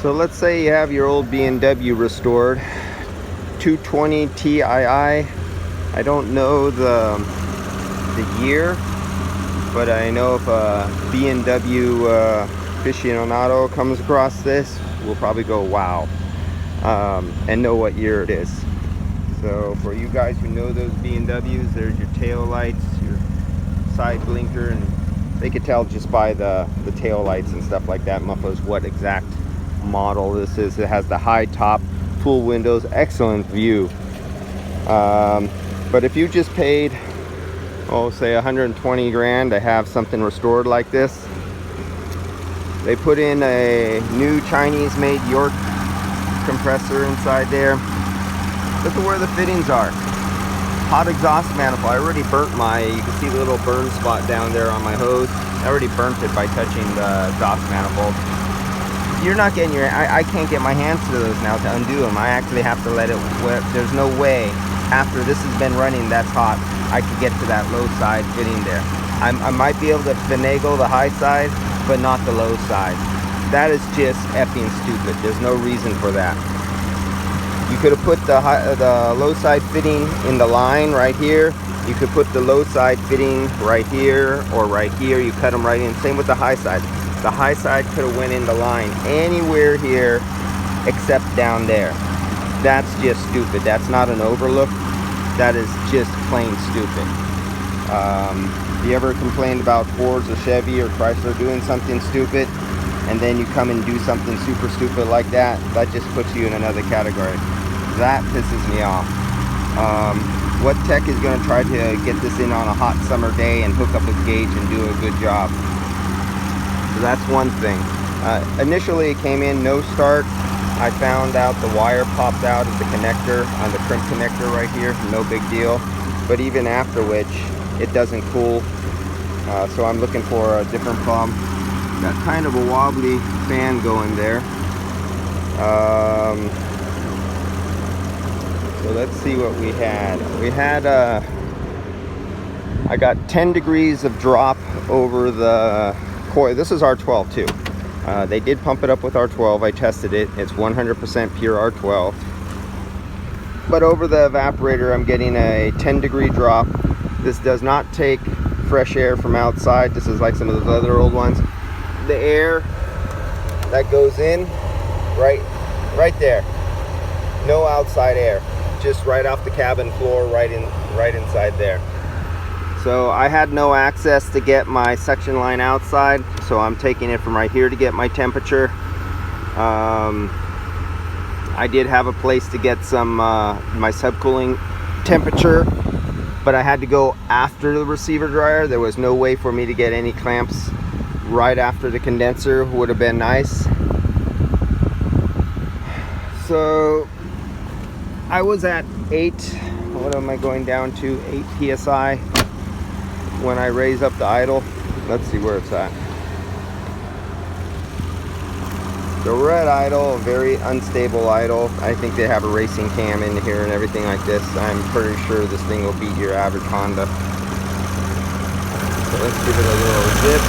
So let's say you have your old BMW restored, 220 Tii. I don't know the year, but I know if a BMW aficionado comes across this, we'll probably go wow, and know what year it is. So for you guys who know those BMWs, there's your tail lights, your side blinker, and they could tell just by the tail lights and stuff like that, mufflers, what exact model this is. It has the high top, full windows, excellent view. But if you just paid, oh, say 120 grand to have something restored like this, they put in a new Chinese made York compressor inside there. Look at where the fittings are. Hot exhaust manifold. I already burnt you can see the little burn spot down there on my hose. I already burnt it by touching the exhaust manifold. You're not getting I can't get my hands to those now to undo them. I actually have to let it wet. There's no way after this has been running that's hot I could get to that low side fitting there. I might be able to finagle the high side, but not the low side. That is just effing stupid. There's no reason for that. You could have put the low side fitting in the line right here. You could put the low side fitting right here or right here. You cut them right in. Same with the high side. The high side could have went in the line anywhere here except down there. That's just stupid. That's not an overlook. That is just plain stupid. You ever complained about Fords or Chevy or Chrysler doing something stupid, and then you come and do something super stupid like that? That just puts you in another category. That pisses me off. What tech is going to try to get this in on a hot summer day and hook up a gauge and do a good job? So that's one thing. Initially it came in no start. I found out the wire popped out of the connector on the crimp connector right here. No big deal. But even after which, it doesn't cool. So I'm looking for a different problem. Got kind of a wobbly fan going there. So let's see what we had. We had I got 10 degrees of drop over the coil. This is R12 too. They did pump it up with R12. I tested it. It's 100% pure R12. But over the evaporator, I'm getting a 10-degree drop. This does not take fresh air from outside. This is like some of those other old ones. The air that goes in, right there. No outside air. Just right off the cabin floor, right inside there. So I had no access to get my suction line outside, so I'm taking it from right here to get my temperature. I did have a place to get some my subcooling temperature, but I had to go after the receiver dryer. There was no way for me to get any clamps right after the condenser. Would have been nice. So I was at 8, what am I going down to? 8 psi when I raise up the idle. Let's see where it's at. So we're at idle, a very unstable idle. I think they have a racing cam in here and everything like this. I'm pretty sure this thing will beat your average Honda. So let's give it a little zip.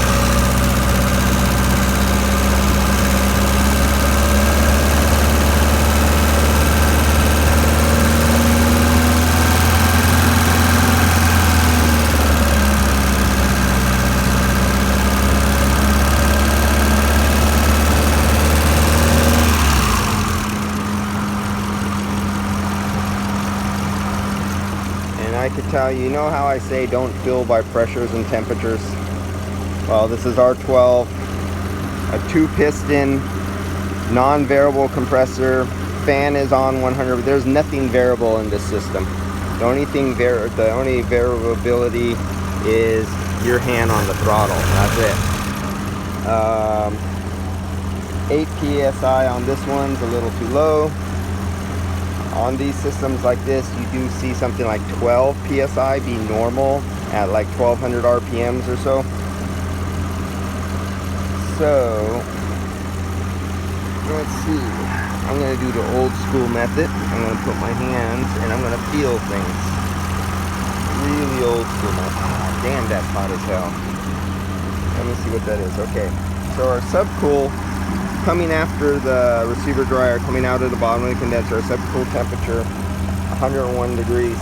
I could tell you, know how I say don't fill by pressures and temperatures? Well, this is R12, a 2-piston, non-variable compressor. Fan is on 100. There's nothing variable in this system. The only variability is your hand on the throttle. That's it. 8 psi on this one's a little too low. On these systems like this, you do see something like 12 psi be normal at like 1200 RPMs or so. So let's see. I'm going to do the old school method. I'm going to put my hands and I'm going to feel things. Really old school method. Oh, damn, that's hot as hell. Let me see what that is. Okay, so our subcool coming after the receiver dryer, coming out of the bottom of the condenser, acceptable temperature 101 degrees.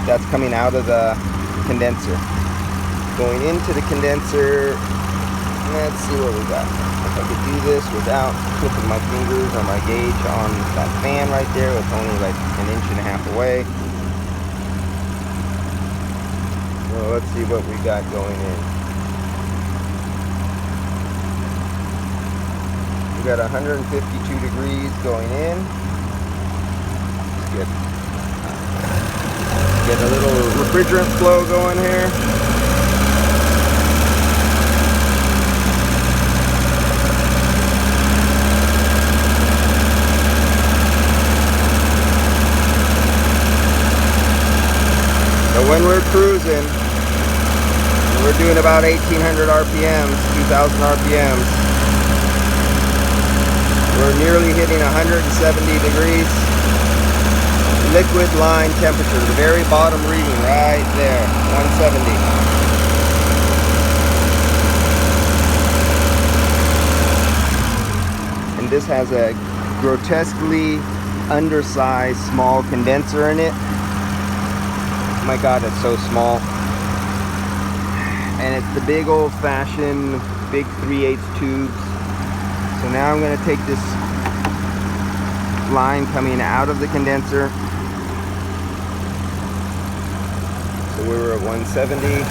That's coming out of the condenser. Going into the condenser, let's see what we got. If I could do this without flipping my fingers or my gauge on that fan right there, it's only like 1.5 inches away. So let's see what we got going in. We got 152 degrees going in. Get a little refrigerant flow going here. So when we're cruising, we're doing about 1800 RPMs, 2000 RPMs. We're nearly hitting 170 degrees. Liquid line temperature, the very bottom reading right there, 170. And this has a grotesquely undersized small condenser in it. My God, it's so small. And it's the big old-fashioned big 3/8 tubes. So now I'm going to take this line coming out of the condenser. So we were at 170.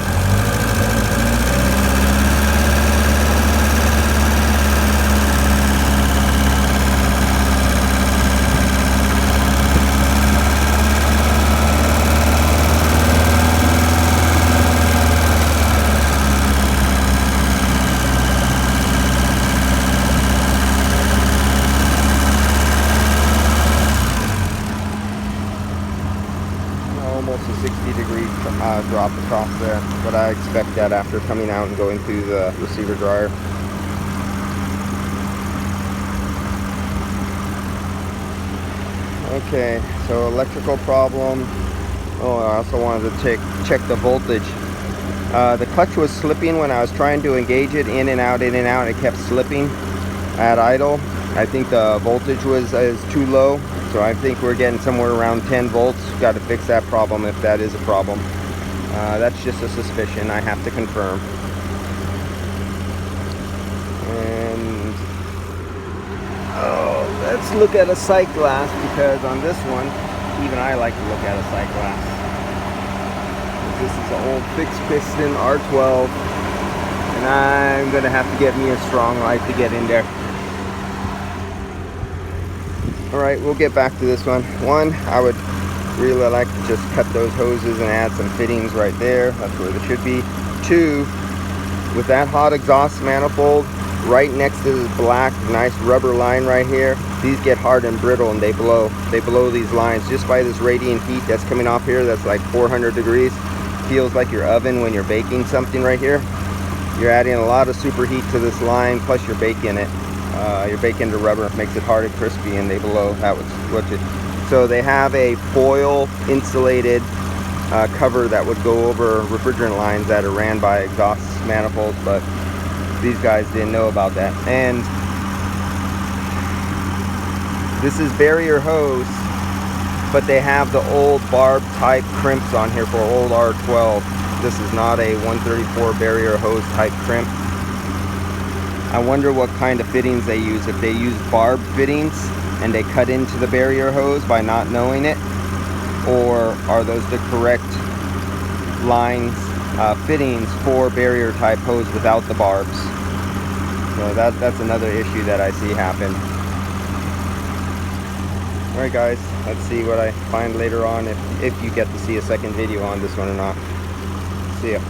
Almost a 60-degree drop across there, but I expect that after coming out and going through the receiver dryer. Okay, so electrical problem. Oh, I also wanted to check the voltage. The clutch was slipping when I was trying to engage it, in and out, it kept slipping at idle. I think the voltage is too low. So I think we're getting somewhere around 10 volts. Got to fix that problem if that is a problem. That's just a suspicion. I have to confirm. And let's look at a sight glass, because on this one, even I like to look at a sight glass. This is an old fixed piston R12, and I'm gonna have to get me a strong light to get in there. Alright, we'll get back to this one. One, I would really like to just cut those hoses and add some fittings right there. That's where they should be. Two, with that hot exhaust manifold right next to this black, nice rubber line right here, these get hard and brittle and they blow. They blow these lines just by this radiant heat that's coming off here. That's like 400 degrees. Feels like your oven when you're baking something right here. You're adding a lot of superheat to this line, plus you're baking it. You're baking the rubber, makes it hard and crispy, and they blow. That was what it. So they have a foil insulated cover that would go over refrigerant lines that are ran by exhaust manifolds, but these guys didn't know about that. And this is barrier hose, but they have the old barb type crimps on here for old R12. This is not a 134 barrier hose type crimp. I wonder what kind of fittings they use. If they use barb fittings and they cut into the barrier hose by not knowing it, or are those the correct lines, fittings for barrier type hose without the barbs? So that's another issue that I see happen. Alright guys, let's see what I find later on, if you get to see a second video on this one or not. See ya.